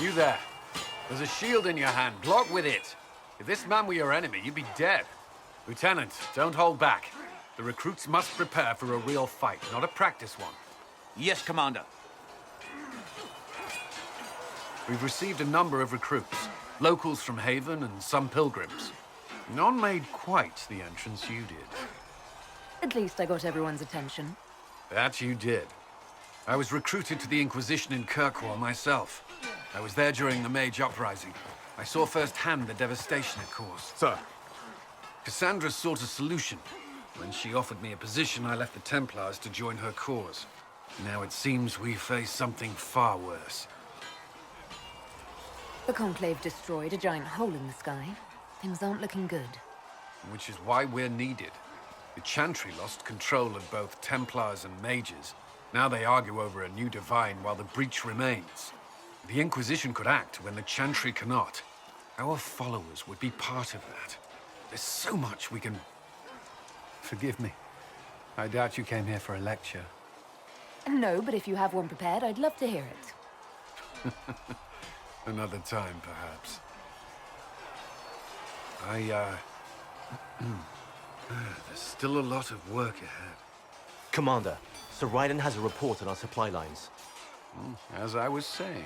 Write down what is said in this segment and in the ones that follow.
You there. There's a shield in your hand. Block with it. If this man were your enemy, you'd be dead. Lieutenant, don't hold back. The recruits must prepare for a real fight, not a practice one. Yes, Commander. We've received a number of recruits. Locals from Haven and some pilgrims. None made quite the entrance you did. At least I got everyone's attention. That you did. I was recruited to the Inquisition in Kirkwall myself. I was there during the Mage Uprising. I saw firsthand the devastation it caused. Sir. Cassandra sought a solution. When she offered me a position, I left the Templars to join her cause. Now it seems we face something far worse. The Conclave destroyed a giant hole in the sky. Things aren't looking good. Which is why we're needed. The Chantry lost control of both Templars and Mages. Now they argue over a new divine while the breach remains. The Inquisition could act when the Chantry cannot. Our followers would be part of that. There's so much we can... Forgive me. I doubt you came here for a lecture. No, but if you have one prepared, I'd love to hear it. Another time, perhaps. There's still a lot of work ahead. Commander, Sir Ryden has a report on our supply lines. As I was saying.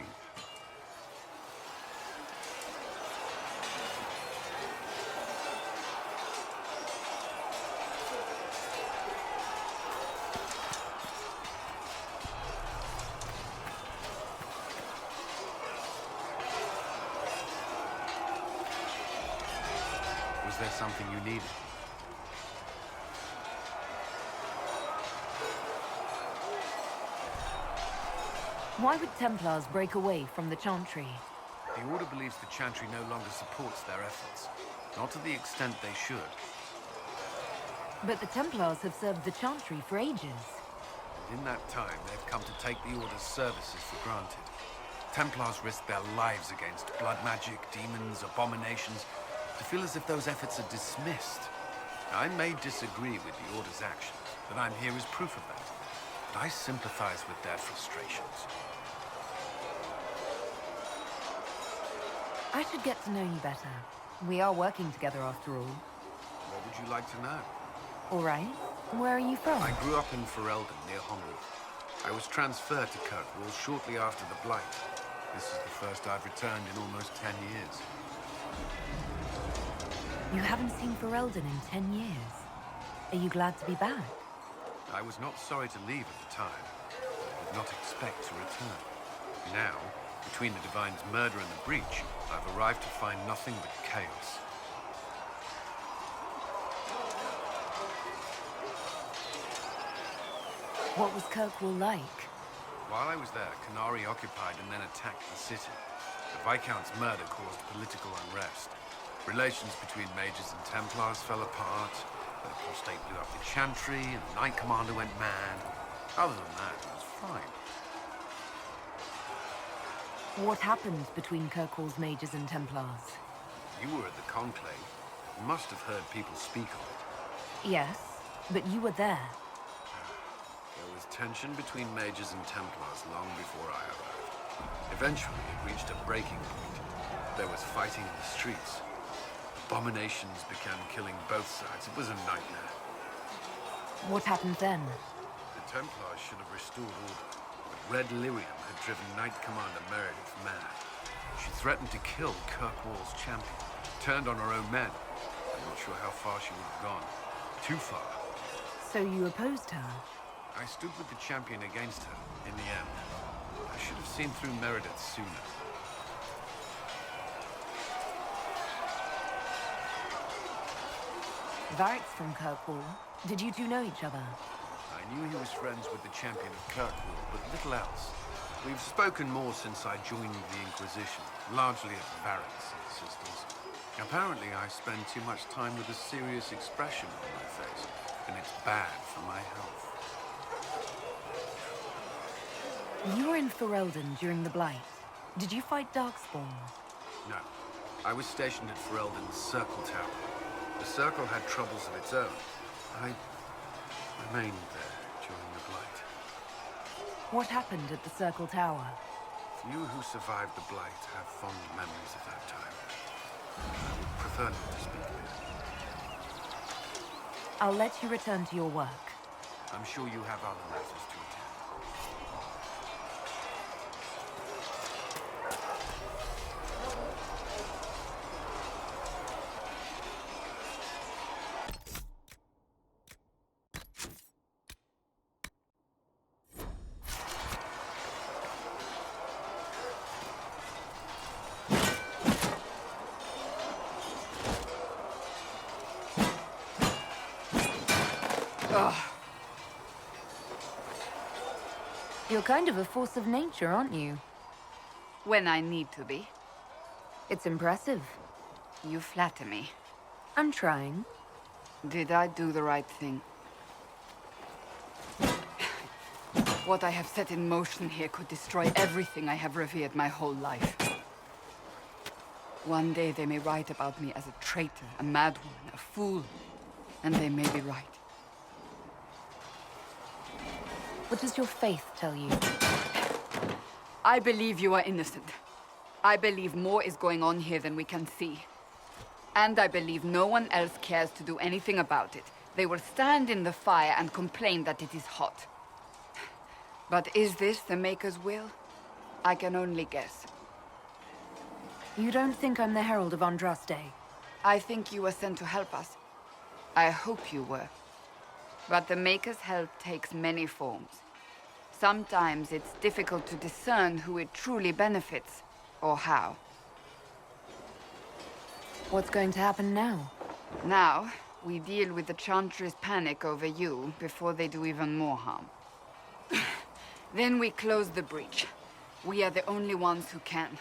Was there something you needed? Why would Templars break away from the Chantry? The Order believes the Chantry no longer supports their efforts. Not to the extent they should. But the Templars have served the Chantry for ages. In that time, they've come to take the Order's services for granted. Templars risk their lives against blood magic, demons, abominations, to feel as if those efforts are dismissed. I may disagree with the Order's actions, but I'm here as proof of that. But I sympathize with their frustrations. I should get to know you better. We are working together after all. What would you like to know? All right. Where are you from? I grew up in Ferelden, near Honwood. I was transferred to Kirkwall shortly after the Blight. This is the first I've returned in almost 10 years. You haven't seen Ferelden in 10 years. Are you glad to be back? I was not sorry to leave at the time, but did not expect to return. Now, between the Divine's murder and the breach, I've arrived to find nothing but chaos. What was Kirkwall like? While I was there, Canary occupied and then attacked the city. The Viscount's murder caused political unrest. Relations between Mages and Templars fell apart. The Apostate blew up the Chantry, and the Knight Commander went mad. Other than that, it was fine. What happened between Kirkwall's Mages and Templars? You were at the Conclave. You must have heard people speak of it. Yes, but you were there. There was tension between Mages and Templars long before I arrived. Eventually, it reached a breaking point. There was fighting in the streets. Abominations began killing both sides. It was a nightmare. What happened then? The Templars should have restored order, but Red Lyrium had driven Knight Commander Meredith mad. She threatened to kill Kirkwall's champion, turned on her own men. I'm not sure how far she would have gone. Too far. So you opposed her? I stood with the champion against her, in the end. I should have seen through Meredith sooner. Varric's from Kirkwall. Did you two know each other? I knew he was friends with the champion of Kirkwall, but little else. We've spoken more since I joined the Inquisition, largely at Varric's insistence. Apparently, I spend too much time with a serious expression on my face, and it's bad for my health. You were in Ferelden during the Blight. Did you fight Darkspawn? No. I was stationed at Ferelden's Circle Tower. The Circle had troubles of its own. I remained there during the Blight. What happened at the Circle Tower? You who survived the Blight have fond memories of that time. I would prefer not to speak of it. I'll let you return to your work. I'm sure you have other matters to attend. You're kind of a force of nature, aren't you? When I need to be. It's impressive. You flatter me. I'm trying. Did I do the right thing? What I have set in motion here could destroy everything I have revered my whole life. One day they may write about me as a traitor, a madwoman, a fool. And they may be right. What does your faith tell you? I believe you are innocent. I believe more is going on here than we can see. And I believe no one else cares to do anything about it. They will stand in the fire and complain that it is hot. But is this the Maker's will? I can only guess. You don't think I'm the Herald of Andraste? I think you were sent to help us. I hope you were. But the Maker's help takes many forms. Sometimes it's difficult to discern who it truly benefits, or how. What's going to happen now? Now, we deal with the Chantry's panic over you before they do even more harm. Then we close the breach. We are the only ones who can.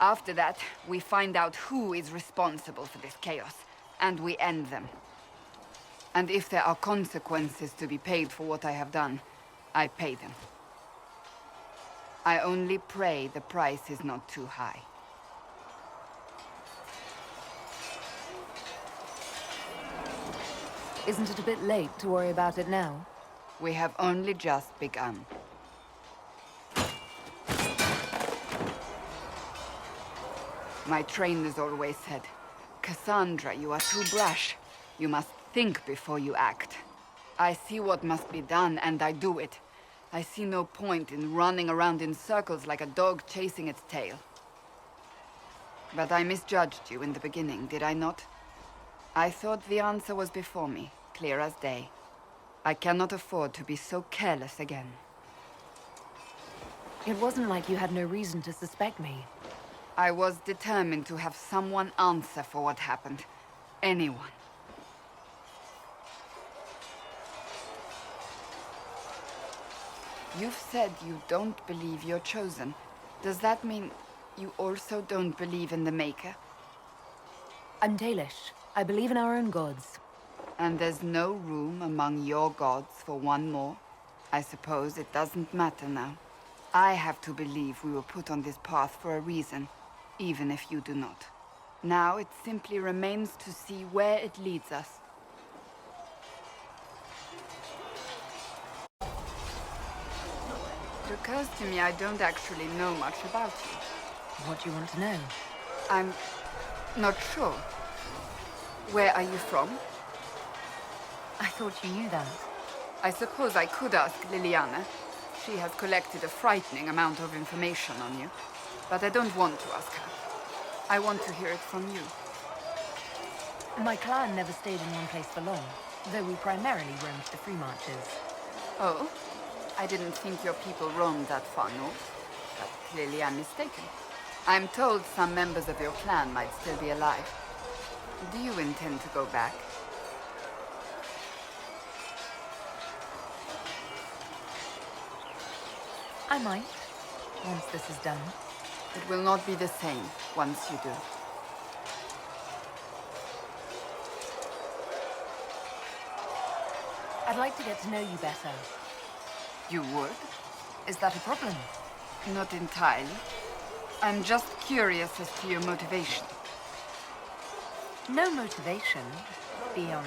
After that, we find out who is responsible for this chaos, and we end them. And if there are consequences to be paid for what I have done, I pay them. I only pray the price is not too high. Isn't it a bit late to worry about it now? We have only just begun. My trainers always said, Cassandra, you are too brash. You must think before you act. I see what must be done, and I do it. I see no point in running around in circles like a dog chasing its tail. But I misjudged you in the beginning, did I not? I thought the answer was before me, clear as day. I cannot afford to be so careless again. It wasn't like you had no reason to suspect me. I was determined to have someone answer for what happened. Anyone. You've said you don't believe you're chosen. Does that mean you also don't believe in the Maker? I'm Dalish. I believe in our own gods. And there's no room among your gods for one more? I suppose it doesn't matter now. I have to believe we were put on this path for a reason, even if you do not. Now it simply remains to see where it leads us. It occurs to me I don't actually know much about you. What do you want to know? I'm not sure. Where are you from? I thought you knew that. I suppose I could ask Liliana. She has collected a frightening amount of information on you. But I don't want to ask her. I want to hear it from you. My clan never stayed in one place for long, though we primarily roamed the free marches. Oh? I didn't think your people roamed that far north. But clearly I'm mistaken. I'm told some members of your clan might still be alive. Do you intend to go back? I might, once this is done. It will not be the same once you do. I'd like to get to know you better. You would? Is that a problem? Not entirely. I'm just curious as to your motivation. No motivation, beyond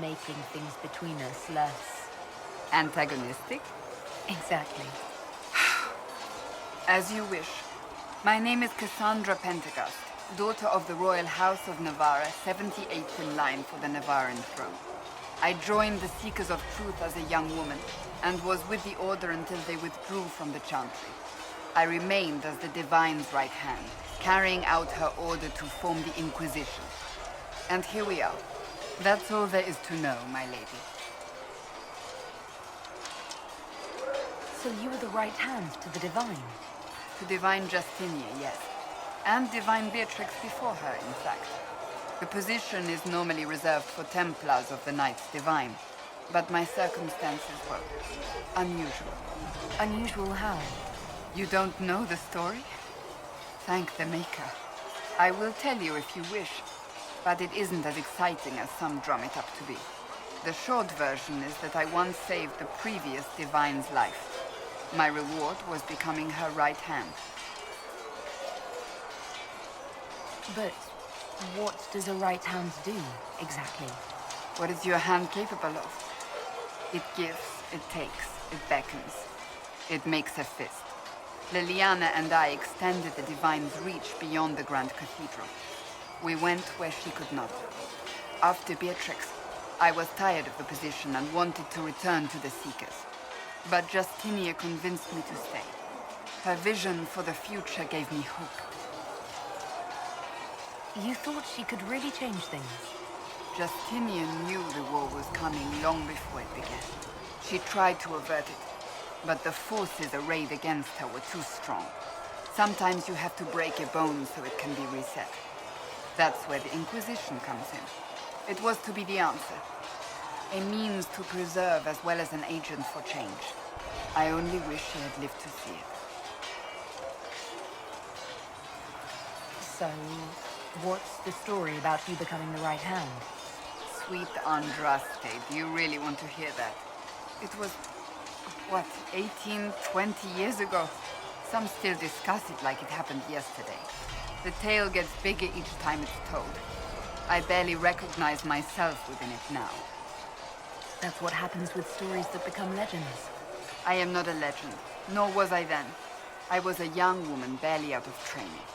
making things between us less... Antagonistic? Exactly. As you wish. My name is Cassandra Pentecost, daughter of the Royal House of Navarra, 78th in line for the Navarran throne. I joined the Seekers of Truth as a young woman, and was with the Order until they withdrew from the Chantry. I remained as the Divine's right hand, carrying out her order to form the Inquisition. And here we are. That's all there is to know, my lady. So you were the right hand to the Divine? To Divine Justinia, yes. And Divine Beatrix before her, in fact. The position is normally reserved for Templars of the Knights Divine, but my circumstances were unusual. Unusual how? You don't know the story? Thank the Maker. I will tell you if you wish, but it isn't as exciting as some drum it up to be. The short version is that I once saved the previous Divine's life. My reward was becoming her right hand. But what does a right hand do, exactly? What is your hand capable of? It gives, it takes, it beckons. It makes a fist. Liliana and I extended the Divine's reach beyond the Grand Cathedral. We went where she could not. After Beatrix, I was tired of the position and wanted to return to the Seekers. But Justinia convinced me to stay. Her vision for the future gave me hope. You thought she could really change things? Justinian knew the war was coming long before it began. She tried to avert it, but the forces arrayed against her were too strong. Sometimes you have to break a bone so it can be reset. That's where the Inquisition comes in. It was to be the answer. A means to preserve as well as an agent for change. I only wish she had lived to see it. So, what's the story about you becoming the right hand? Sweet Andraste, do you really want to hear that? It was, what, 18, 20 years ago? Some still discuss it like it happened yesterday. The tale gets bigger each time it's told. I barely recognize myself within it now. That's what happens with stories that become legends. I am not a legend, nor was I then. I was a young woman barely out of training.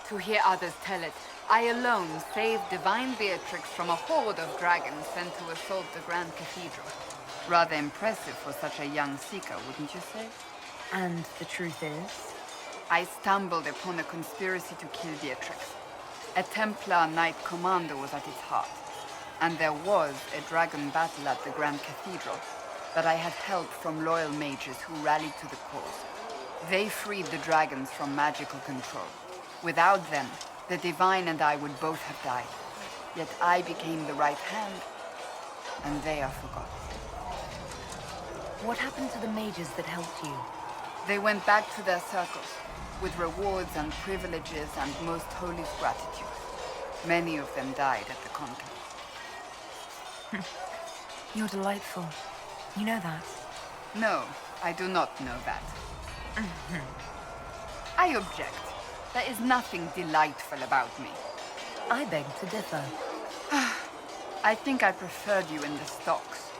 To hear others tell it, I alone saved Divine Beatrix from a horde of dragons sent to assault the Grand Cathedral. Rather impressive for such a young seeker, wouldn't you say? And the truth is? I stumbled upon a conspiracy to kill Beatrix. A Templar Knight Commander was at its heart. And there was a dragon battle at the Grand Cathedral, but I had help from loyal mages who rallied to the cause. They freed the dragons from magical control. Without them, the Divine and I would both have died. Yet I became the right hand, and they are forgotten. What happened to the mages that helped you? They went back to their circles, with rewards and privileges and most holy gratitude. Many of them died at the conclave. You're delightful. You know that. No, I do not know that. I object. There is nothing delightful about me. I beg to differ. I think I preferred you in the stocks.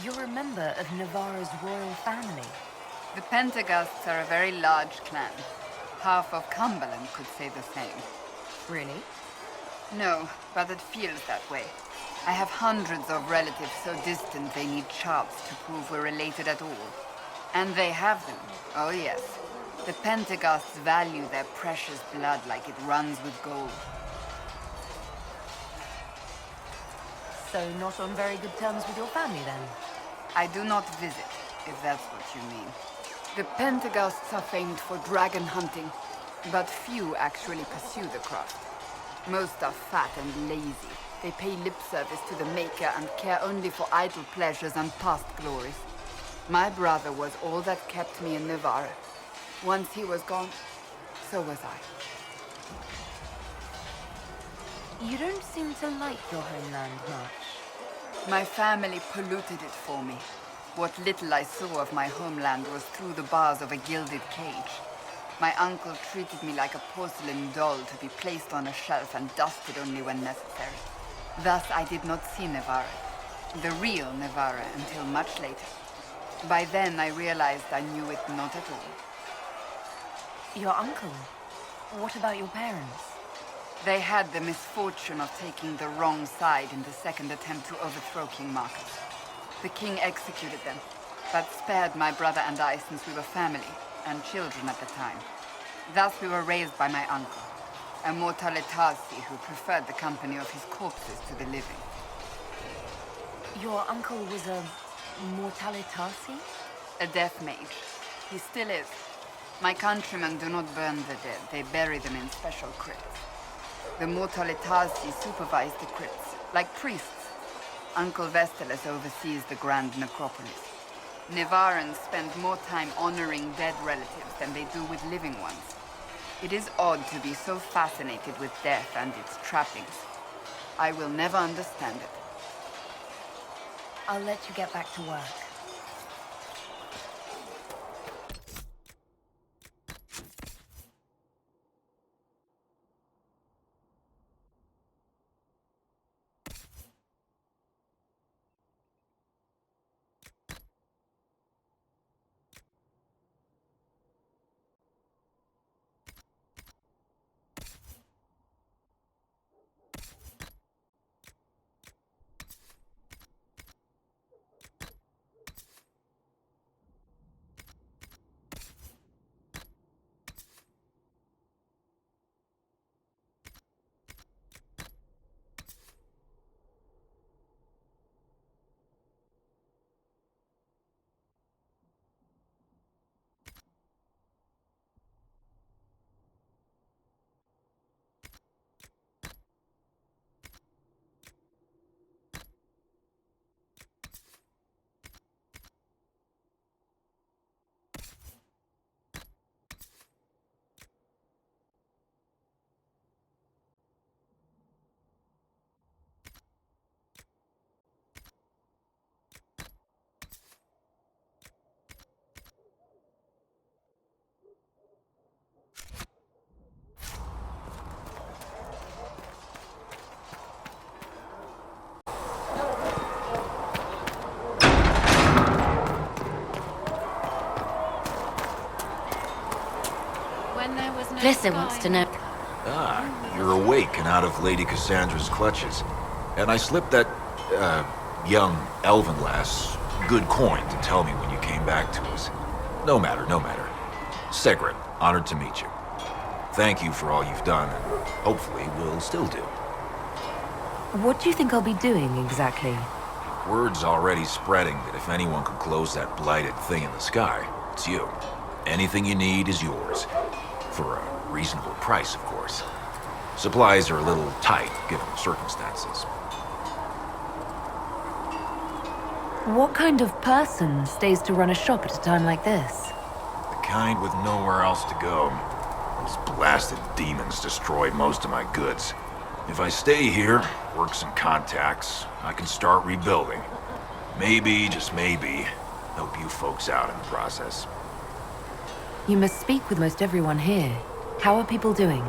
You're a member of Navarra's royal family. The Pentegasts are a very large clan. Half of Cumberland could say the same. Really? No, but it feels that way. I have hundreds of relatives so distant they need charts to prove we're related at all. And they have them. Oh yes. The Pentegasts value their precious blood like it runs with gold. So not on very good terms with your family, then? I do not visit, if that's what you mean. The Pentegasts are famed for dragon hunting, but few actually pursue the craft. Most are fat and lazy. They pay lip service to the Maker and care only for idle pleasures and past glories. My brother was all that kept me in Navarra. Once he was gone, so was I. You don't seem to like your homeland much. My family polluted it for me. What little I saw of my homeland was through the bars of a gilded cage. My uncle treated me like a porcelain doll to be placed on a shelf and dusted only when necessary. Thus I did not see Navarra, the real Navarra, until much later. By then, I realized I knew it not at all. Your uncle? What about your parents? They had the misfortune of taking the wrong side in the second attempt to overthrow King Marcus. The king executed them, but spared my brother and I since we were family, and children at the time. Thus we were raised by my uncle, a mortalitasi who preferred the company of his corpses to the living. Your uncle was a mortalitasi? A death mage. He still is. My countrymen do not burn the dead, they bury them in special crypts. The mortalitasi supervise the crypts, like priests. Uncle Vestalis oversees the grand necropolis. Nevarans spend more time honoring dead relatives than they do with living ones. It is odd to be so fascinated with death and its trappings. I will never understand it. I'll let you get back to work. Blissa wants to know. Ah, you're awake and out of Lady Cassandra's clutches. And I slipped that, young elven lass good coin to tell me when you came back to us. No matter, no matter. Segret, honored to meet you. Thank you for all you've done, and hopefully will still do. What do you think I'll be doing exactly? Word's already spreading that if anyone could close that blighted thing in the sky, it's you. Anything you need is yours. For a reasonable price, of course. Supplies are a little tight, given the circumstances. What kind of person stays to run a shop at a time like this? The kind with nowhere else to go. Those blasted demons destroyed most of my goods. If I stay here, work some contacts, I can start rebuilding. Maybe, just maybe, help you folks out in the process. You must speak with most everyone here. How are people doing?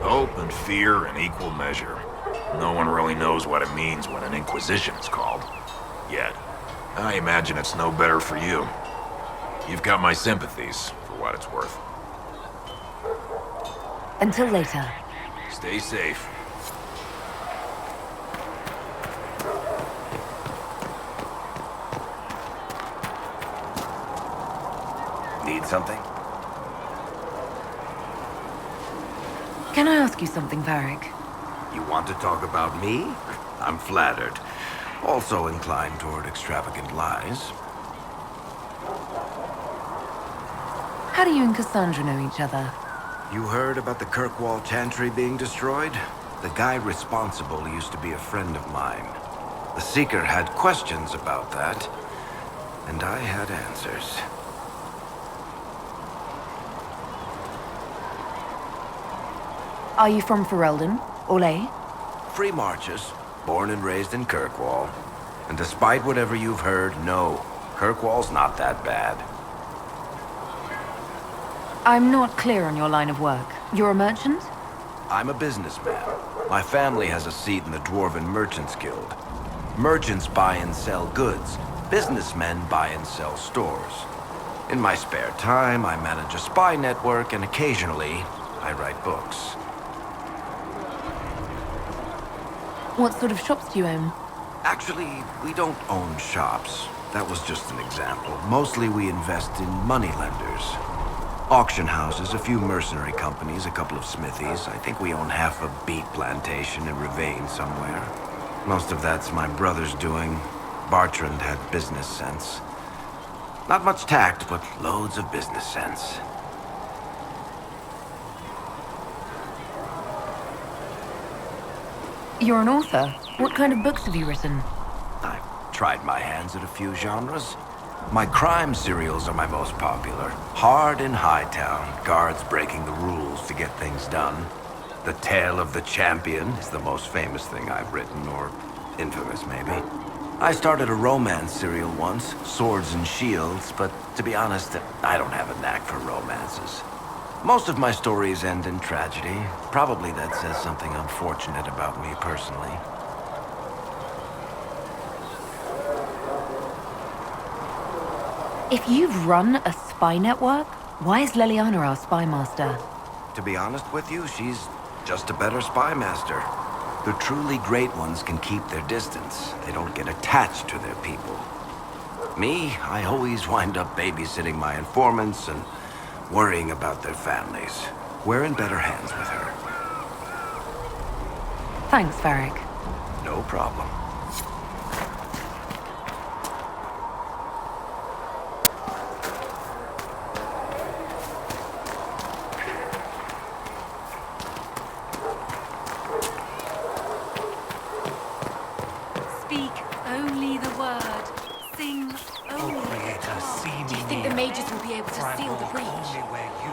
Hope and fear in equal measure. No one really knows what it means when an Inquisition is called. Yet. I imagine it's no better for you. You've got my sympathies, for what it's worth. Until later. Stay safe. Need something? Can I ask you something, Varric? You want to talk about me? I'm flattered. Also inclined toward extravagant lies. How do you and Cassandra know each other? You heard about the Kirkwall Chantry being destroyed? The guy responsible used to be a friend of mine. The Seeker had questions about that, and I had answers. Are you from Ferelden? Orlais? Free marches, born and raised in Kirkwall. And despite whatever you've heard, no, Kirkwall's not that bad. I'm not clear on your line of work. You're a merchant? I'm a businessman. My family has a seat in the Dwarven Merchants Guild. Merchants buy and sell goods, businessmen buy and sell stores. In my spare time, I manage a spy network, and occasionally, I write books. What sort of shops do you own? Actually, we don't own shops. That was just an example. Mostly we invest in money lenders. Auction houses, a few mercenary companies, a couple of smithies. I think we own half a beet plantation in Ravane somewhere. Most of that's my brother's doing. Bartrand had business sense. Not much tact, but loads of business sense. You're an author. What kind of books have you written? I've tried my hands at a few genres. My crime serials are my most popular. Hard in Hightown, guards breaking the rules to get things done. The Tale of the Champion is the most famous thing I've written, or infamous maybe. I started a romance serial once, Swords and Shields, but to be honest, I don't have a knack for romances. Most of my stories end in tragedy. Probably that says something unfortunate about me personally. If you've run a spy network, why is Leliana our spy master? To be honest with you, she's just a better spy master. The truly great ones can keep their distance. They don't get attached to their people. Me, I always wind up babysitting my informants and worrying about their families. We're in better hands with her. Thanks, Varric. No problem. Speak only the word. Sing only the Creator, see me Do you think the near. mages will be able to seal the breach?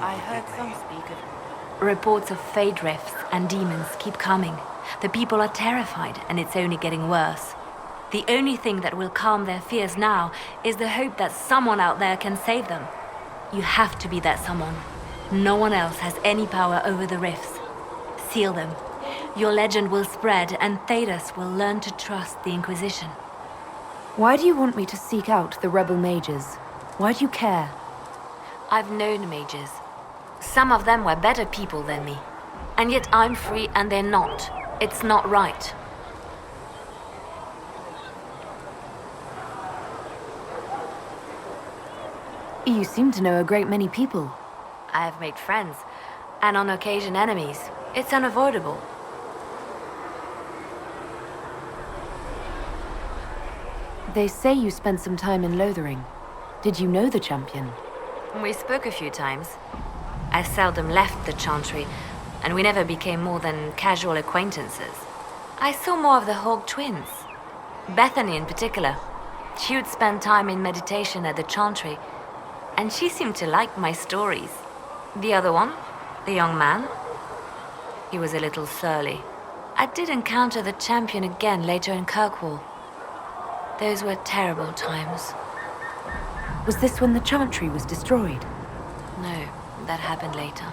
I heard some speak of... Reports of fade rifts and demons keep coming. The people are terrified, and it's only getting worse. The only thing that will calm their fears now is the hope that someone out there can save them. You have to be that someone. No one else has any power over the rifts. Seal them. Your legend will spread, and Thedas will learn to trust the Inquisition. Why do you want me to seek out the rebel mages? Why do you care? I've known mages. Some of them were better people than me. And yet I'm free and they're not. It's not right. You seem to know a great many people. I have made friends, and on occasion enemies. It's unavoidable. They say you spent some time in Lothering. Did you know the champion? We spoke a few times. I seldom left the Chantry, and we never became more than casual acquaintances. I saw more of the Hawk twins. Bethany in particular. She would spend time in meditation at the Chantry, and she seemed to like my stories. The other one, the young man, he was a little surly. I did encounter the champion again later in Kirkwall. Those were terrible times. Was this when the Chantry was destroyed? No, that happened later.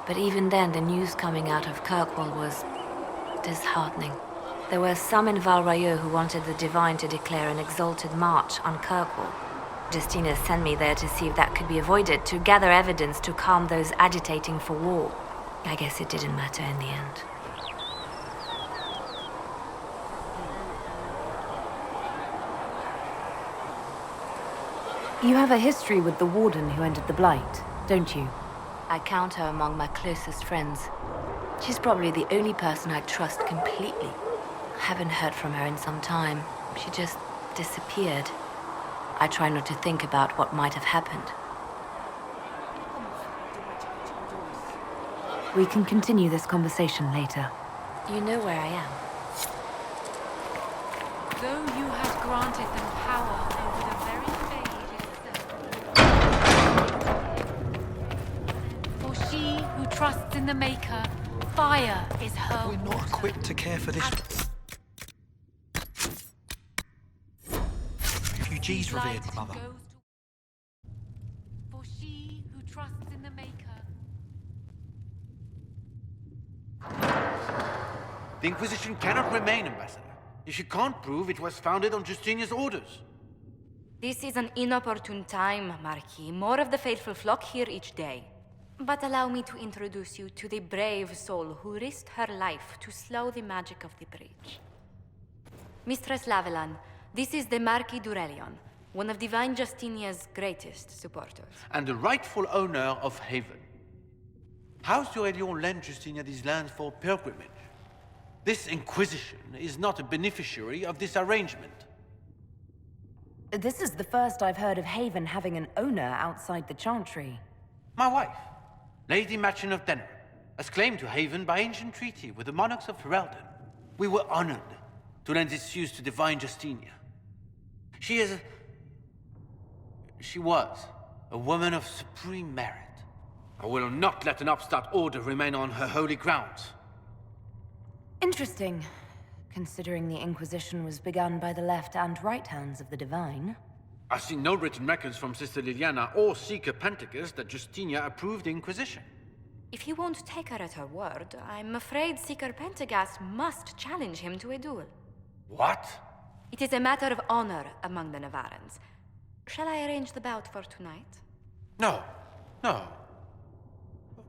But even then, the news coming out of Kirkwall was disheartening. There were some in Val Rayeux who wanted the Divine to declare an exalted march on Kirkwall. Justina sent me there to see if that could be avoided, to gather evidence to calm those agitating for war. I guess it didn't matter in the end. You have a history with the Warden who ended the Blight, don't you? I count her among my closest friends. She's probably the only person I trust completely. I haven't heard from her in some time. She just disappeared. I try not to think about what might have happened. We can continue this conversation later. You know where I am. Though you had granted them power over the very fade itself. For she who trusts in the Maker, fire is her We're not water. equipped to care for this. Refugees, revered Light mother. goes to- For she who trusts in the Maker. The Inquisition cannot remain, Ambassador, if you can't prove it was founded on Justinian's orders. This is an inopportune time, Marquis. More of the faithful flock here each day. But allow me to introduce you to the brave soul who risked her life to slow the magic of the breach. Mistress Lavellan, this is the Marquis d'Aurelion, one of Divine Justinia's greatest supporters. And the rightful owner of Haven. House d'Aurelion lent Justinia these lands for pilgrimage. This Inquisition is not a beneficiary of this arrangement. This is the first I've heard of Haven having an owner outside the Chantry. My wife, Lady Machin of Denner, has claimed to Haven by ancient treaty with the monarchs of Ferelden. We were honored to lend its use to Divine Justinia. She was a woman of supreme merit. I will not let an upstart order remain on her holy grounds. Interesting, considering the Inquisition was begun by the left and right hands of the Divine. I see no written records from Sister Liliana or Seeker Pentecost that Justinia approved the Inquisition. If you won't take her at her word, I'm afraid Seeker Pentagast must challenge him to a duel. What? It is a matter of honor among the Navarrans. Shall I arrange the bout for tonight? No.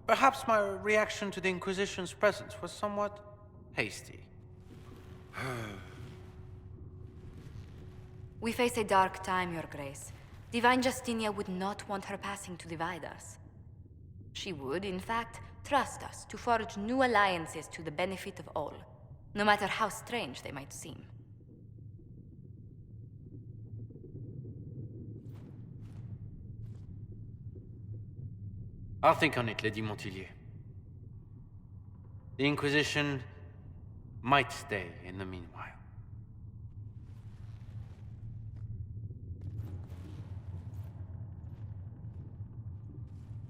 Perhaps my reaction to the Inquisition's presence was somewhat hasty. We face a dark time, Your Grace. Divine Justinia would not want her passing to divide us. She would, in fact, trust us to forge new alliances to the benefit of all, no matter how strange they might seem. I'll think on it, Lady Montillier. The Inquisition might stay in the meanwhile.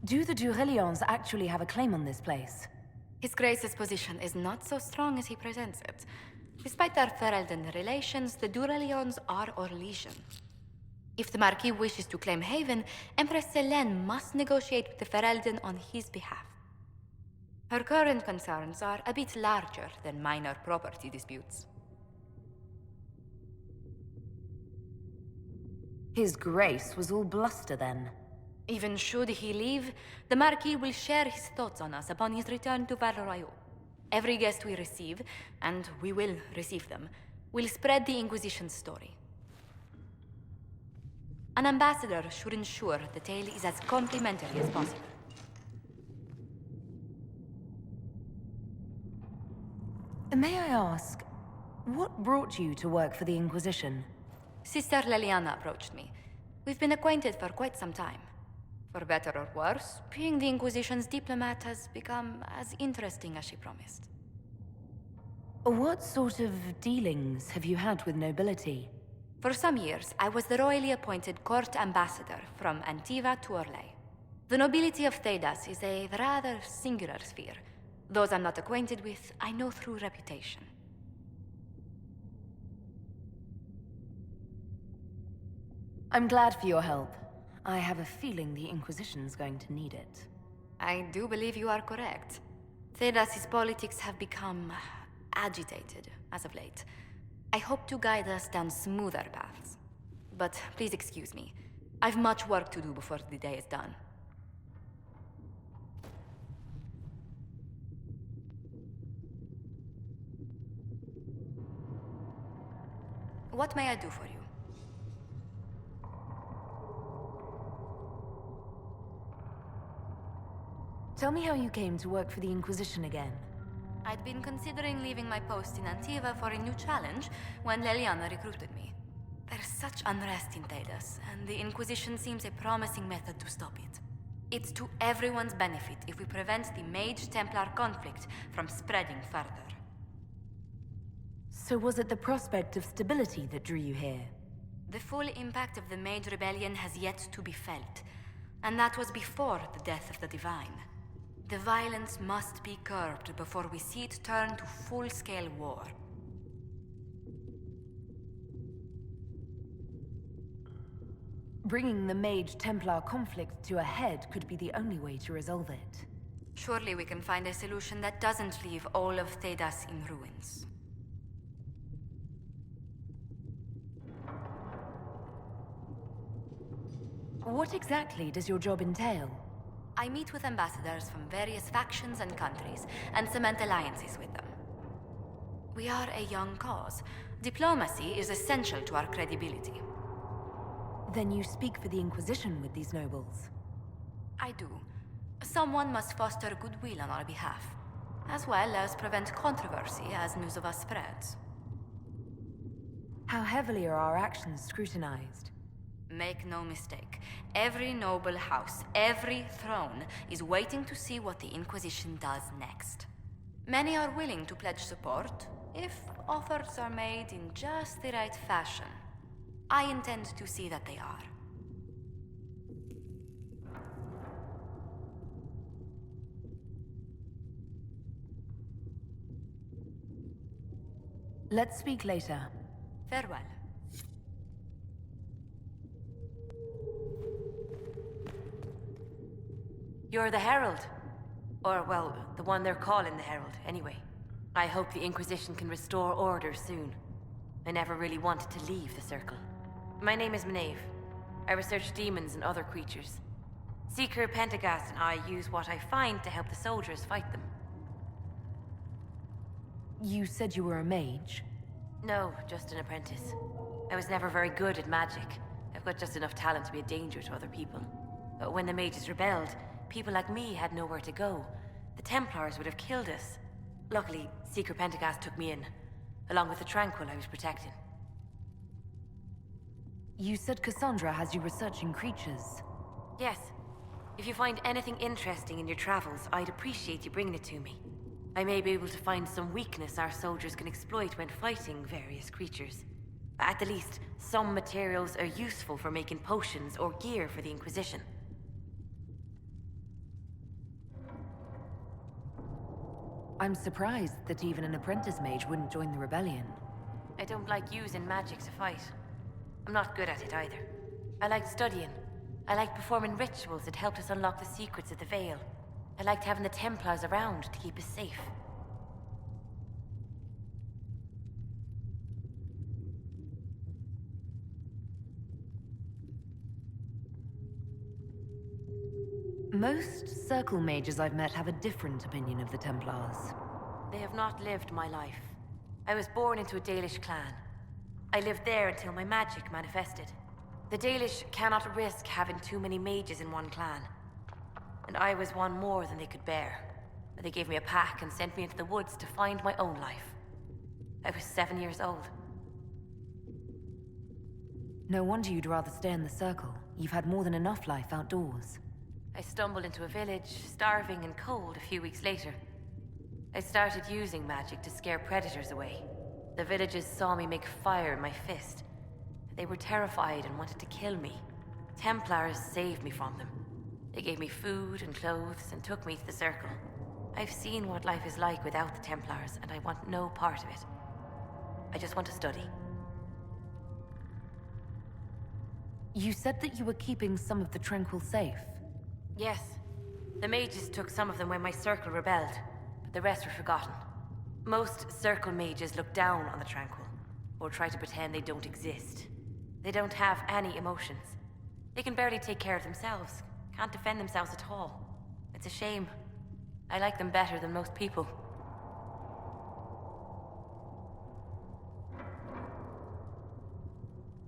Do the Durelions actually have a claim on this place? His Grace's position is not so strong as he presents it. Despite their Ferelden relations, the Durelions are Orlesian. If the Marquis wishes to claim Haven, Empress Selene must negotiate with the Ferelden on his behalf. Her current concerns are a bit larger than minor property disputes. His Grace was all bluster then. Even should he leave, the Marquis will share his thoughts on us upon his return to Val Royeaux. Every guest we receive, and we will receive them, will spread the Inquisition's story. An ambassador should ensure the tale is as complimentary as possible. May I ask, what brought you to work for the Inquisition? Sister Liliana approached me. We've been acquainted for quite some time. For better or worse, being the Inquisition's diplomat has become as interesting as she promised. What sort of dealings have you had with nobility? For some years, I was the royally appointed court ambassador from Antiva to Orlais. The nobility of Thedas is a rather singular sphere. Those I'm not acquainted with, I know through reputation. I'm glad for your help. I have a feeling the Inquisition's going to need it. I do believe you are correct. Thedas' politics have become agitated as of late. I hope to guide us down smoother paths. But please excuse me. I've much work to do before the day is done. What may I do for you? Tell me how you came to work for the Inquisition again. I'd been considering leaving my post in Antiva for a new challenge when Liliana recruited me. There's such unrest in Thedas, and the Inquisition seems a promising method to stop it. It's to everyone's benefit if we prevent the Mage-Templar conflict from spreading further. So was it the prospect of stability that drew you here? The full impact of the Mage Rebellion has yet to be felt, and that was before the death of the Divine. The violence must be curbed before we see it turn to full-scale war. Bringing the Mage-Templar conflict to a head could be the only way to resolve it. Surely we can find a solution that doesn't leave all of Thedas in ruins. What exactly does your job entail? I meet with ambassadors from various factions and countries, and cement alliances with them. We are a young cause. Diplomacy is essential to our credibility. Then you speak for the Inquisition with these nobles? I do. Someone must foster goodwill on our behalf, as well as prevent controversy as news of us spreads. How heavily are our actions scrutinized? Make no mistake, every noble house, every throne is waiting to see what the Inquisition does next. Many are willing to pledge support, if offers are made in just the right fashion. I intend to see that they are. Let's speak later. Farewell. You're the Herald. Or, well, the one they're calling the Herald, anyway. I hope the Inquisition can restore order soon. I never really wanted to leave the Circle. My name is Maeve. I research demons and other creatures. Seeker Pentagast and I use what I find to help the soldiers fight them. You said you were a mage? No, just an apprentice. I was never very good at magic. I've got just enough talent to be a danger to other people. But when the mages rebelled, people like me had nowhere to go. The Templars would have killed us. Luckily, Seeker Pentagast took me in, along with the Tranquil I was protecting. You said Cassandra has you researching creatures. Yes. If you find anything interesting in your travels, I'd appreciate you bringing it to me. I may be able to find some weakness our soldiers can exploit when fighting various creatures. At the least, some materials are useful for making potions or gear for the Inquisition. I'm surprised that even an apprentice mage wouldn't join the rebellion. I don't like using magic to fight. I'm not good at it either. I liked studying. I liked performing rituals that helped us unlock the secrets of the Veil. I liked having the Templars around to keep us safe. Most Circle mages I've met have a different opinion of the Templars. They have not lived my life. I was born into a Dalish clan. I lived there until my magic manifested. The Dalish cannot risk having too many mages in one clan. And I was one more than they could bear. They gave me a pack and sent me into the woods to find my own life. I was 7 years old. No wonder you'd rather stay in the Circle. You've had more than enough life outdoors. I stumbled into a village, starving and cold, a few weeks later. I started using magic to scare predators away. The villagers saw me make fire in my fist. They were terrified and wanted to kill me. Templars saved me from them. They gave me food and clothes and took me to the Circle. I've seen what life is like without the Templars, and I want no part of it. I just want to study. You said that you were keeping some of the Tranquil safe. Yes. The mages took some of them when my Circle rebelled, but the rest were forgotten. Most Circle mages look down on the Tranquil, or try to pretend they don't exist. They don't have any emotions. They can barely take care of themselves, can't defend themselves at all. It's a shame. I like them better than most people.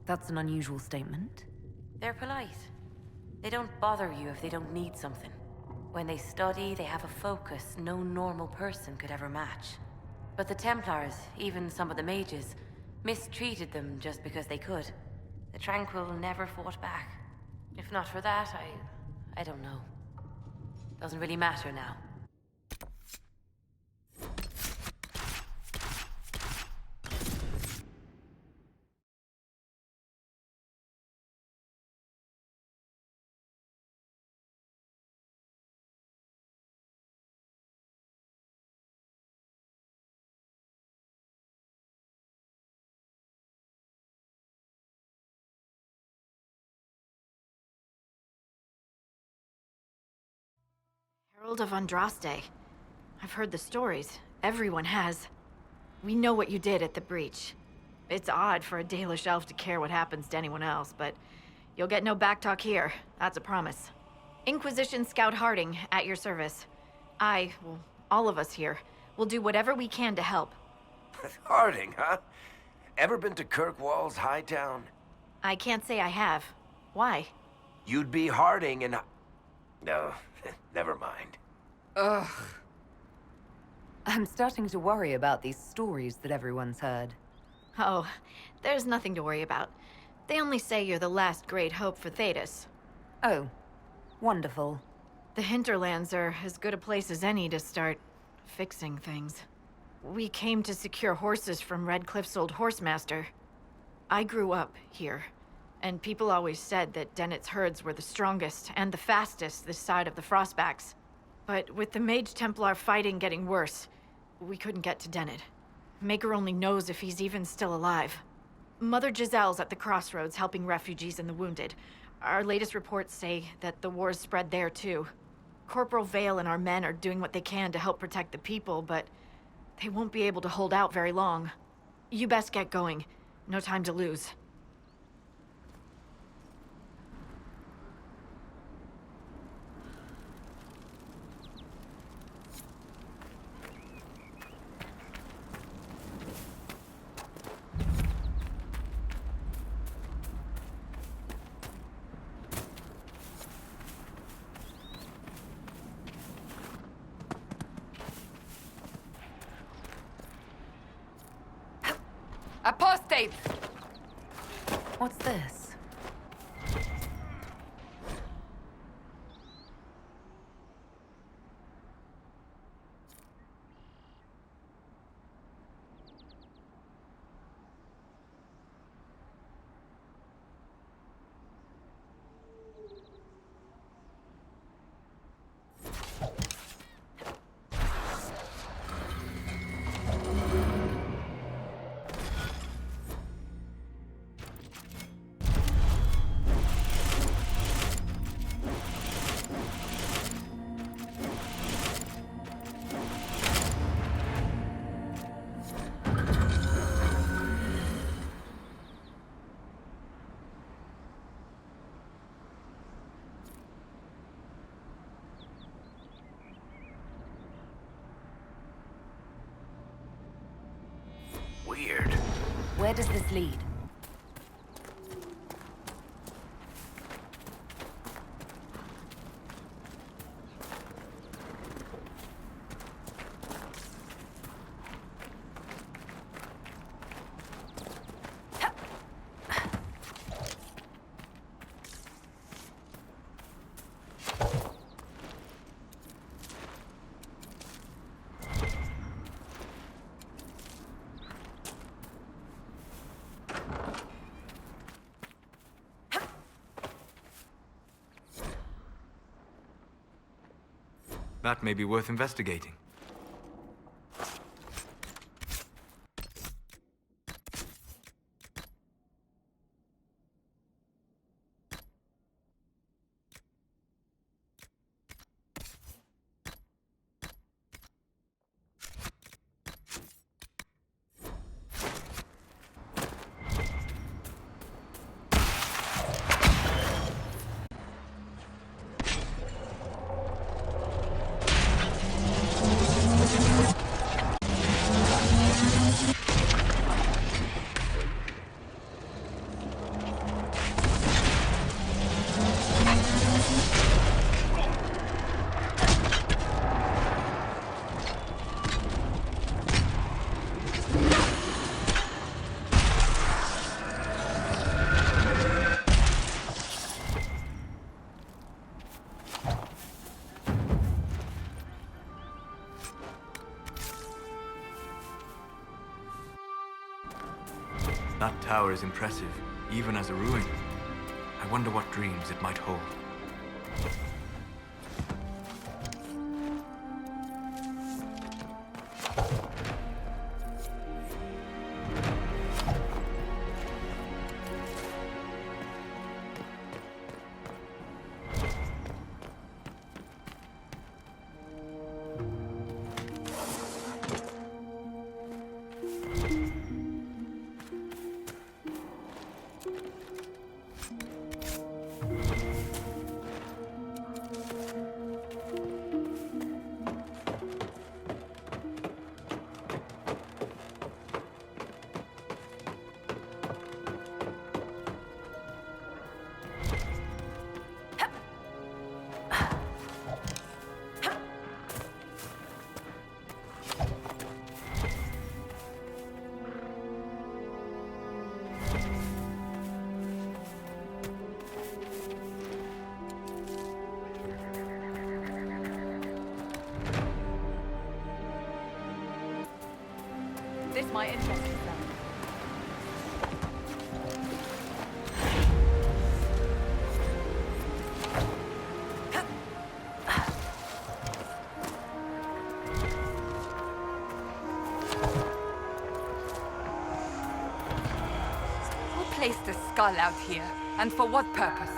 That's an unusual statement. They're polite. They don't bother you if they don't need something. When they study, they have a focus no normal person could ever match. But the Templars, even some of the mages, mistreated them just because they could. The Tranquil never fought back. If not for that, I don't know. Doesn't really matter now. Herald of Andraste. I've heard the stories. Everyone has. We know what you did at the breach. It's odd for a Dalish elf to care what happens to anyone else, but You'll get no backtalk here. That's a promise. Inquisition Scout Harding, at your service. Well, all of us here, will do whatever we can to help. Harding, huh? Ever been to Kirkwall's Hightown? I can't say I have. Why? You'd be Harding and... No, never mind. Ugh. I'm starting to worry about these stories that everyone's heard. Oh, there's nothing to worry about. They only say you're the last great hope for Thetis. Oh, wonderful. The Hinterlands are as good a place as any to start fixing things. We came to secure horses from Redcliffe's old horsemaster. I grew up here, and people always said that Dennett's herds were the strongest and the fastest this side of the Frostbacks. But with the Mage Templar fighting getting worse, we couldn't get to Dennett. Maker only knows if he's even still alive. Mother Giselle's at the crossroads helping refugees and the wounded. Our latest reports say that the war's spread there too. Corporal Vale and our men are doing what they can to help protect the people, but they won't be able to hold out very long. You best get going. No time to lose. Apostates! What's this? Weird. Where does this lead? That may be worth investigating. That tower is impressive, even as a ruin. I wonder what dreams it might hold. might interest yourself. Who placed a skull out here? And for what purpose?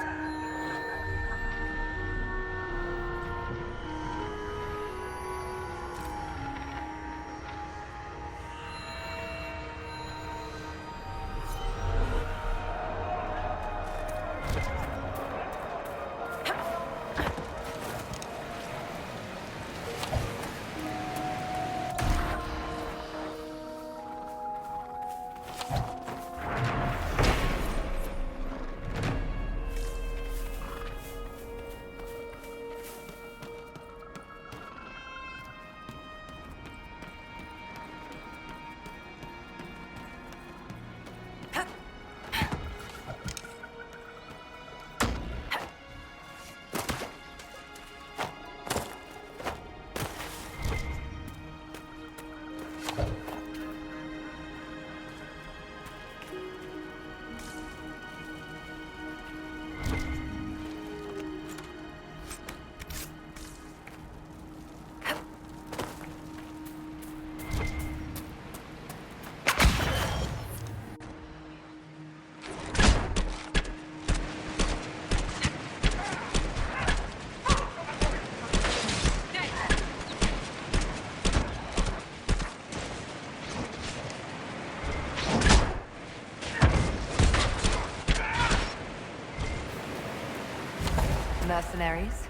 Mercenaries?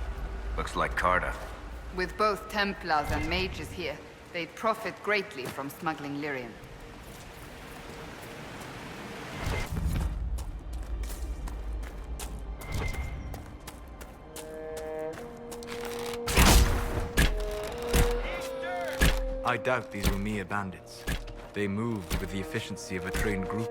Looks like Carta. With both Templars and mages here, they'd profit greatly from smuggling lyrium. I doubt these were mere bandits. They moved with the efficiency of a trained group.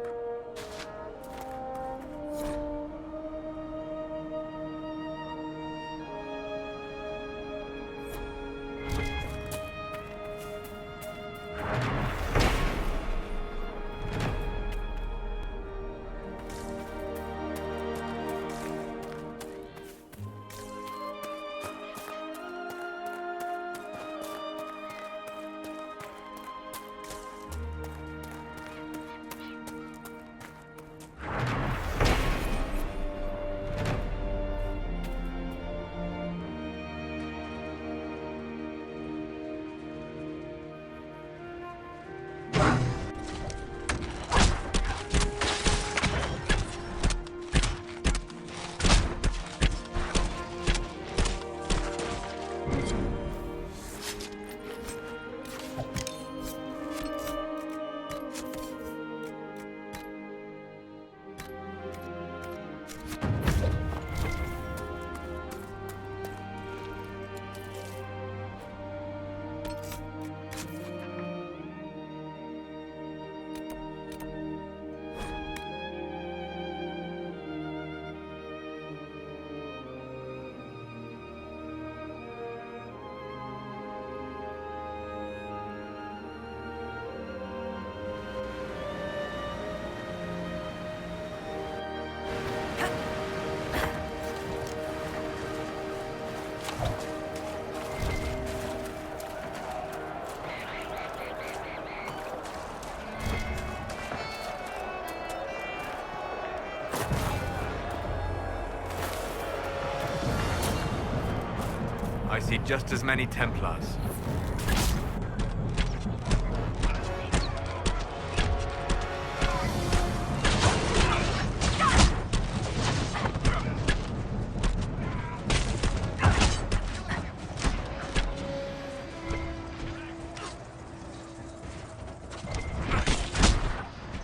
I see just as many Templars.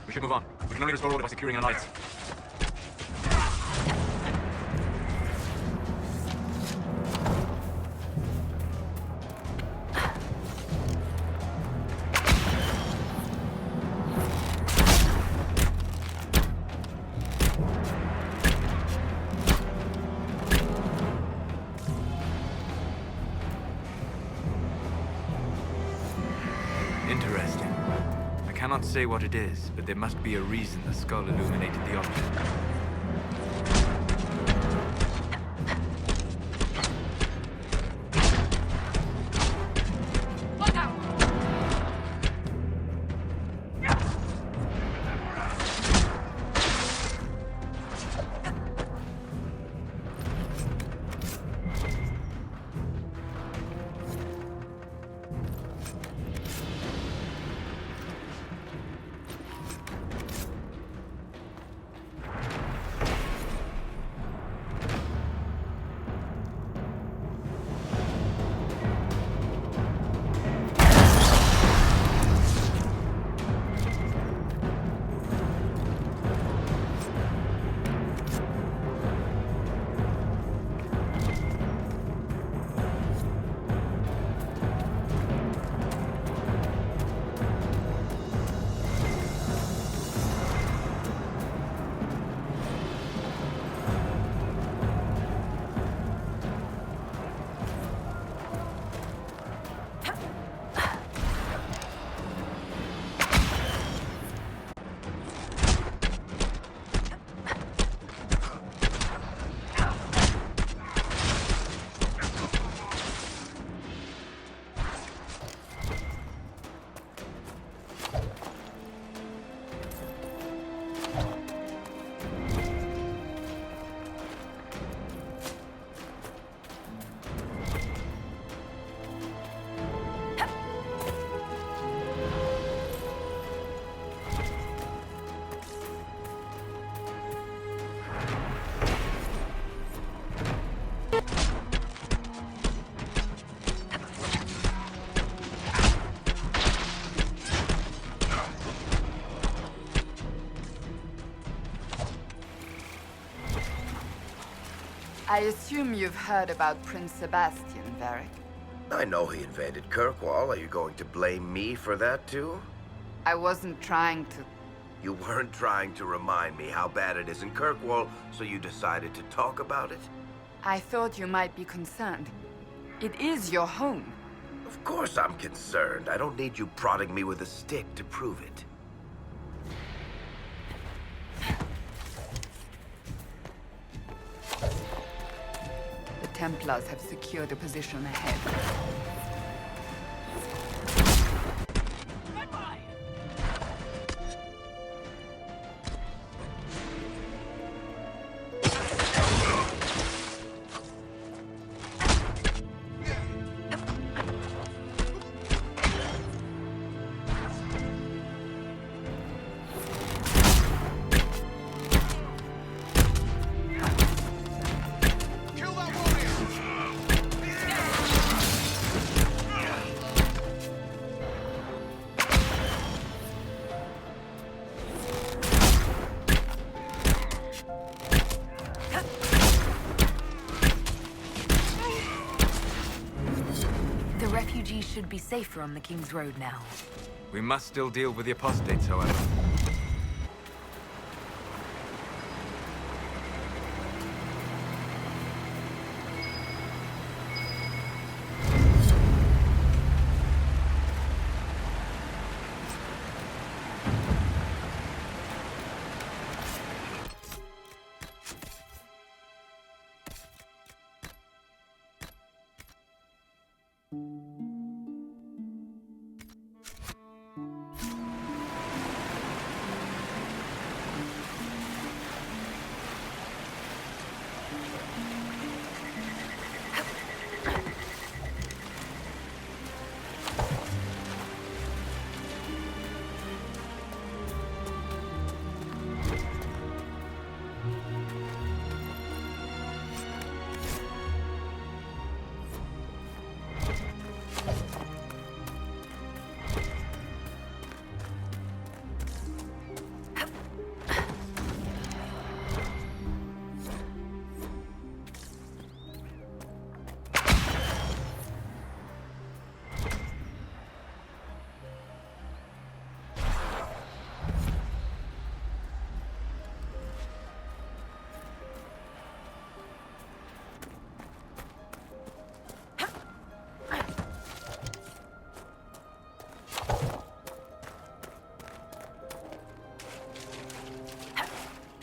We should move on. We can only restore order by securing our lights. say what it is, but there must be a reason the skull illuminated the object. I assume you've heard about Prince Sebastian, Varric. I know he invaded Kirkwall. Are you going to blame me for that, too? I wasn't trying to... You weren't trying to remind me how bad it is in Kirkwall, so you decided to talk about it? I thought you might be concerned. It is your home. Of course I'm concerned. I don't need you prodding me with a stick to prove it. The Templars have secured a position ahead. Should be safer on the King's Road now. We must still deal with the apostates, however.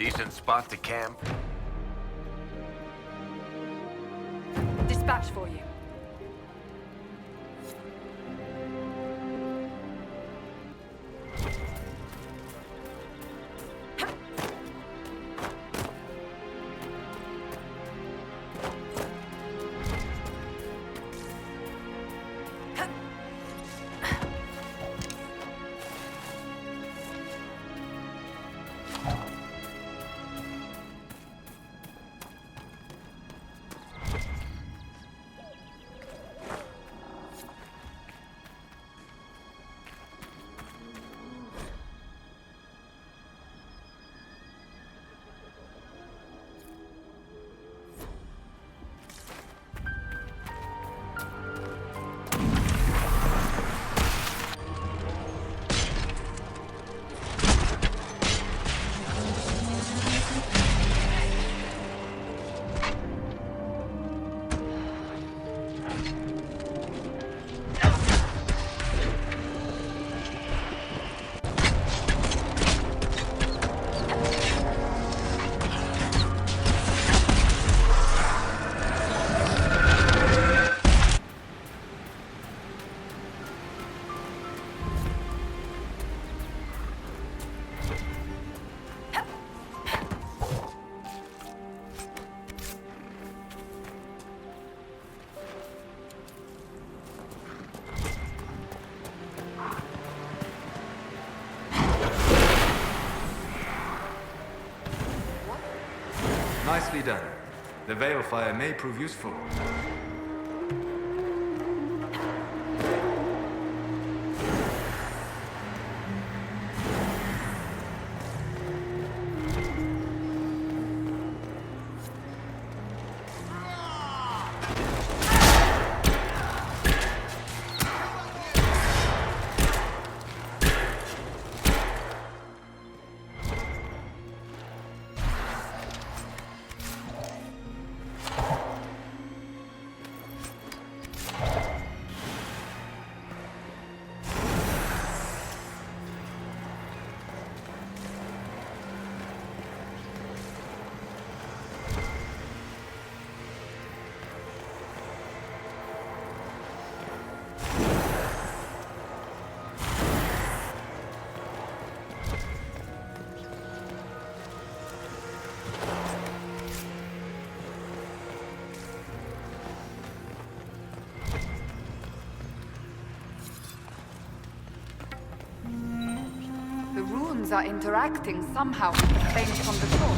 Decent spot to camp? Dispatch for you. Nicely done. The veil fire may prove useful. The runes are interacting somehow with the flames from the shore.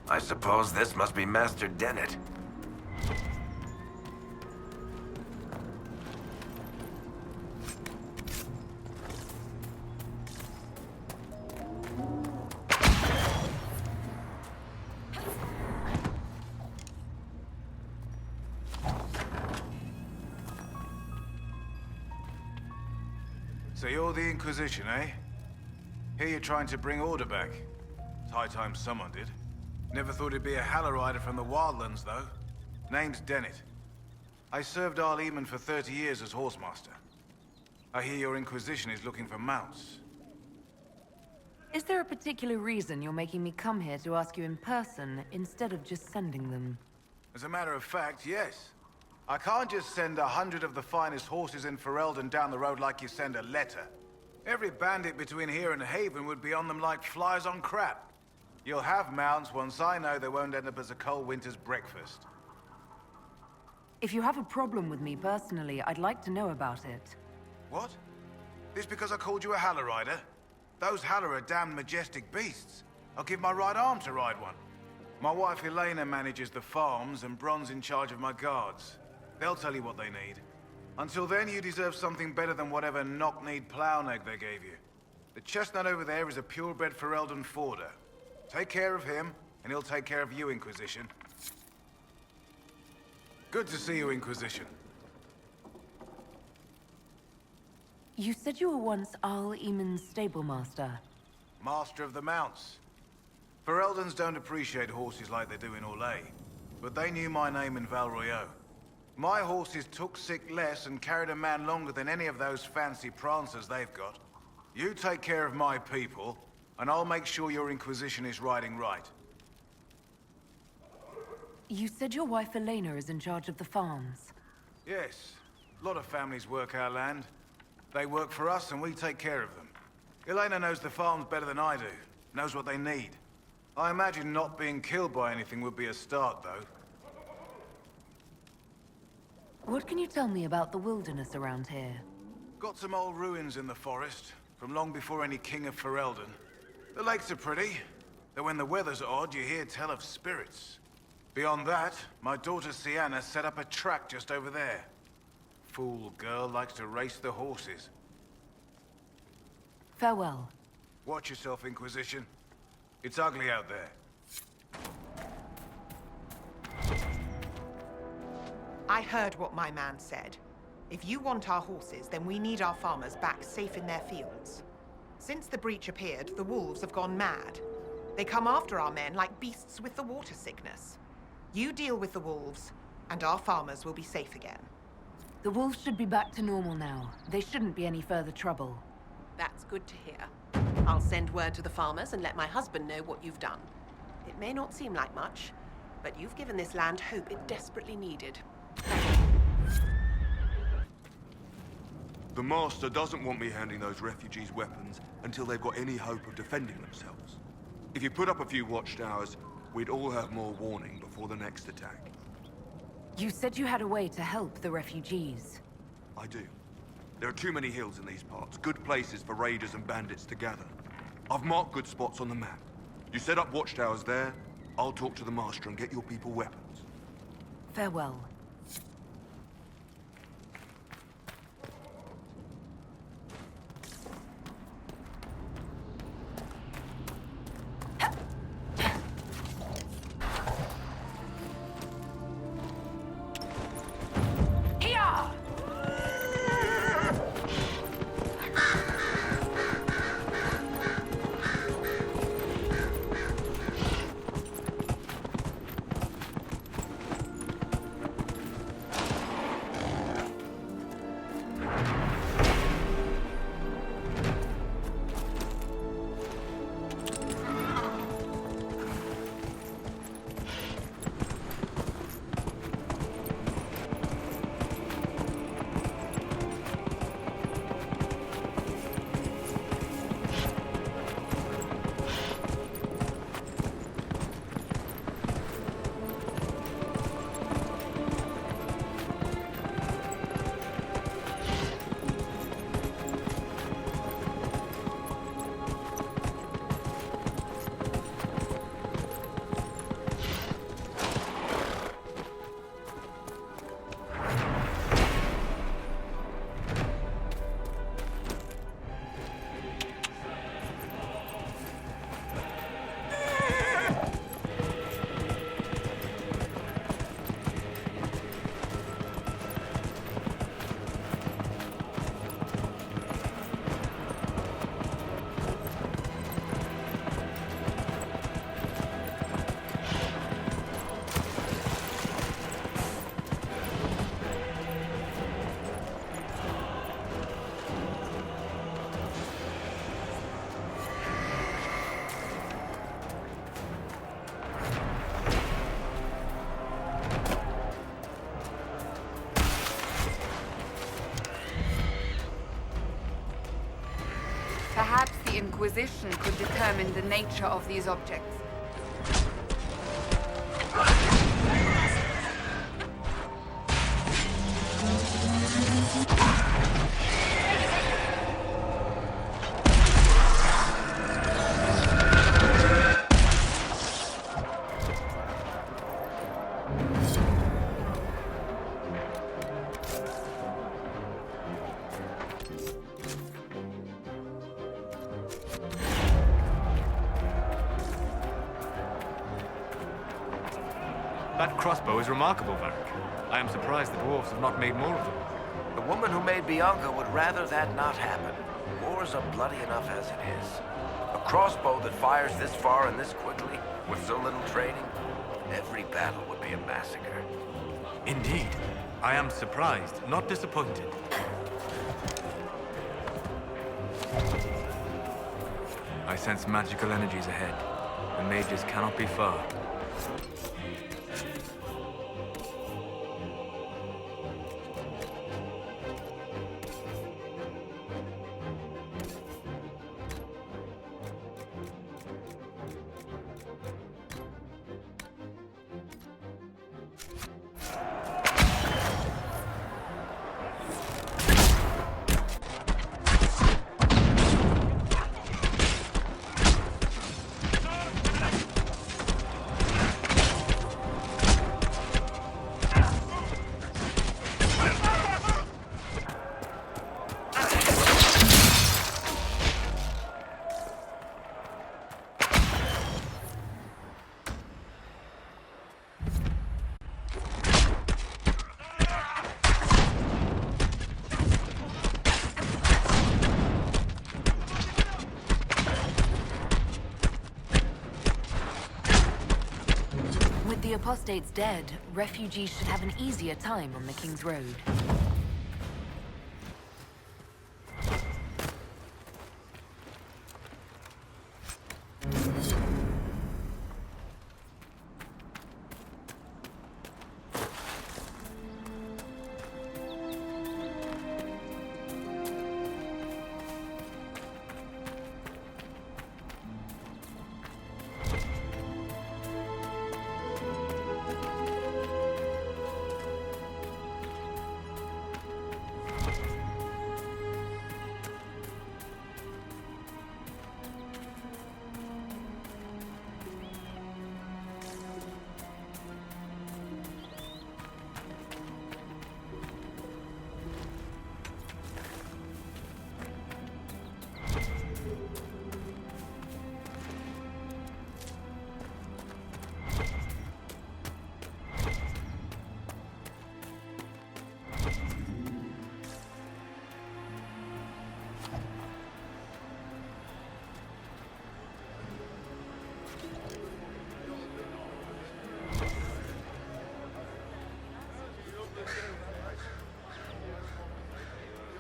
I suppose this must be Master Dennett. So you're the Inquisition, eh? Here you're trying to bring order back. It's high time someone did. Never thought it'd be a Hallow-Rider from the Wildlands, though. Name's Dennett. I served Arleman for 30 years as Horsemaster. I hear your Inquisition is looking for mounts. Is there a particular reason you're making me come here to ask you in person instead of just sending them? As a matter of fact, yes. I can't just send 100 of the finest horses in Ferelden down the road like you send a letter. Every bandit between here and Haven would be on them like flies on crap. You'll have mounts once I know they won't end up as a cold winter's breakfast. If you have a problem with me personally, I'd like to know about it. What? This because I called you a Hallow-Rider? Those Hallow are damned majestic beasts. I'll give my right arm to ride one. My wife Elena manages the farms and Bron's in charge of my guards. They'll tell you what they need. Until then, you deserve something better than whatever knock-kneed plow-neg they gave you. The chestnut over there is a purebred Ferelden forder. Take care of him, and he'll take care of you, Inquisition. Good to see you, Inquisition. You said you were once Arleman's stablemaster. Master of the Mounts. Fereldans don't appreciate horses like they do in Orlais, but they knew my name in Val Royeaux. My horses took sick less and carried a man longer than any of those fancy prancers they've got. You take care of my people, and I'll make sure your Inquisition is riding right. You said your wife Elena is in charge of the farms. Yes. A lot of families work our land. They work for us and we take care of them. Elena knows the farms better than I do. Knows what they need. I imagine not being killed by anything would be a start, though. What can you tell me about the wilderness around here? Got some old ruins in the forest, from long before any king of Ferelden. The lakes are pretty, though when the weather's odd, you hear tell of spirits. Beyond that, my daughter Sienna set up a track just over there. Fool girl likes to race the horses. Farewell. Watch yourself, Inquisition. It's ugly out there. I heard what my man said. If you want our horses, then we need our farmers back safe in their fields. Since the breach appeared, the wolves have gone mad. They come after our men like beasts with the water sickness. You deal with the wolves, and our farmers will be safe again. The wolves should be back to normal now. They shouldn't be any further trouble. That's good to hear. I'll send word to the farmers and let my husband know what you've done. It may not seem like much, but you've given this land hope it desperately needed. The Master doesn't want me handing those refugees weapons until they've got any hope of defending themselves. If you put up a few watchtowers, we'd all have more warning before the next attack. You said you had a way to help the refugees. I do. There are too many hills in these parts, good places for raiders and bandits to gather. I've marked good spots on the map. You set up watchtowers there, I'll talk to the Master and get your people weapons. Farewell. Perhaps the Inquisition could determine the nature of these objects. That crossbow is remarkable, Varric. I am surprised the dwarves have not made more of them. The woman who made Bianca would rather that not happen. Wars are bloody enough as it is. A crossbow that fires this far and this quickly, with so little training, every battle would be a massacre. Indeed. I am surprised, not disappointed. I sense magical energies ahead. The mages cannot be far. With the apostates dead, refugees should have an easier time on the King's Road.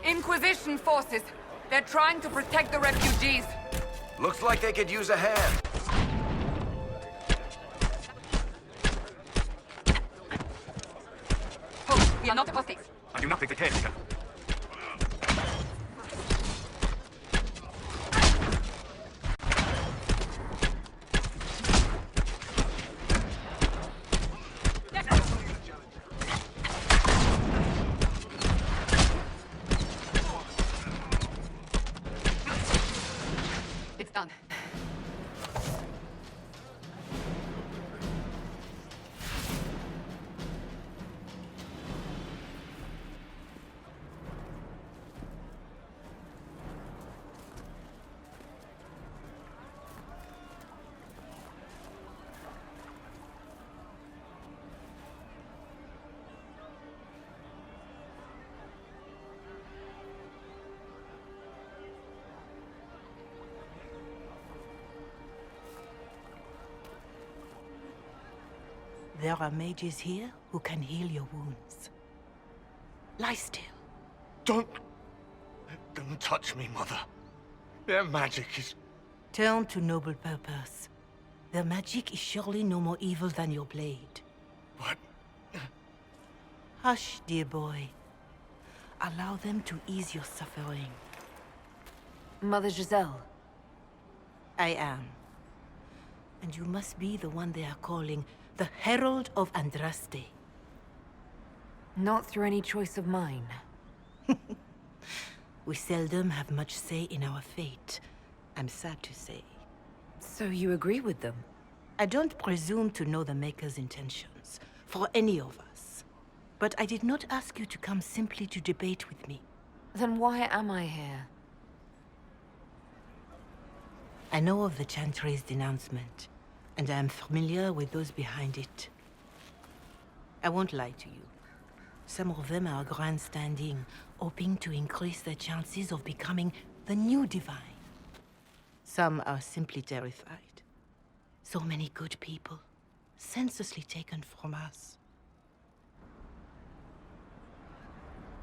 Inquisition forces. They're trying to protect the refugees. Looks like they could use a hand. Oh, we are not apostates. I do not think the caretaker. It's done. There are mages here who can heal your wounds. Lie still. Don't touch me, Mother. Their magic is... Turn to noble purpose. Their magic is surely no more evil than your blade. But... Hush, dear boy. Allow them to ease your suffering. Mother Giselle. I am. And you must be the one they are calling the Herald of Andraste. Not through any choice of mine. We seldom have much say in our fate, I'm sad to say. So you agree with them? I don't presume to know the Maker's intentions, for any of us. But I did not ask you to come simply to debate with me. Then why am I here? I know of the Chantry's denouncement, and I am familiar with those behind it. I won't lie to you. Some of them are grandstanding, hoping to increase their chances of becoming the new divine. Some are simply terrified. So many good people, senselessly taken from us.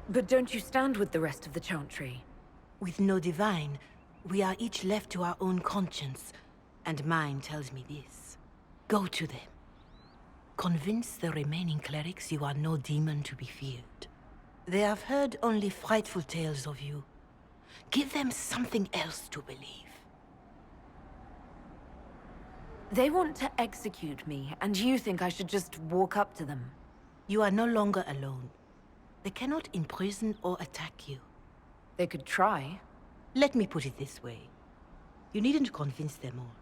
But don't you stand with the rest of the Chantry? With no divine, we are each left to our own conscience, and mine tells me this. Go to them. Convince the remaining clerics you are no demon to be feared. They have heard only frightful tales of you. Give them something else to believe. They want to execute me, and you think I should just walk up to them? You are no longer alone. They cannot imprison or attack you. They could try. Let me put it this way. You needn't convince them all.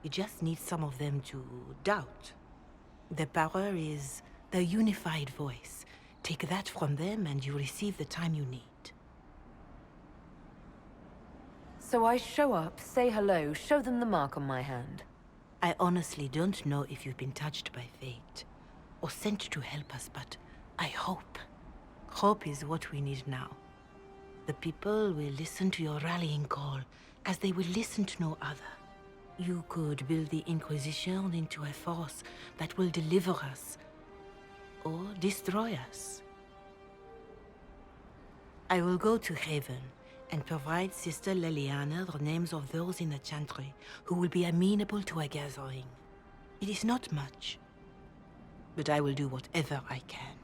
You just need some of them to doubt. Their power is the unified voice. Take that from them and you receive the time you need. So I show up, say hello, show them the mark on my hand. I honestly don't know if you've been touched by fate, or sent to help us, but I hope. Hope is what we need now. The people will listen to your rallying call, as they will listen to no other. You could build the Inquisition into a force that will deliver us, or destroy us. I will go to Haven, and provide Sister Leliana the names of those in the Chantry who will be amenable to a gathering. It is not much, but I will do whatever I can.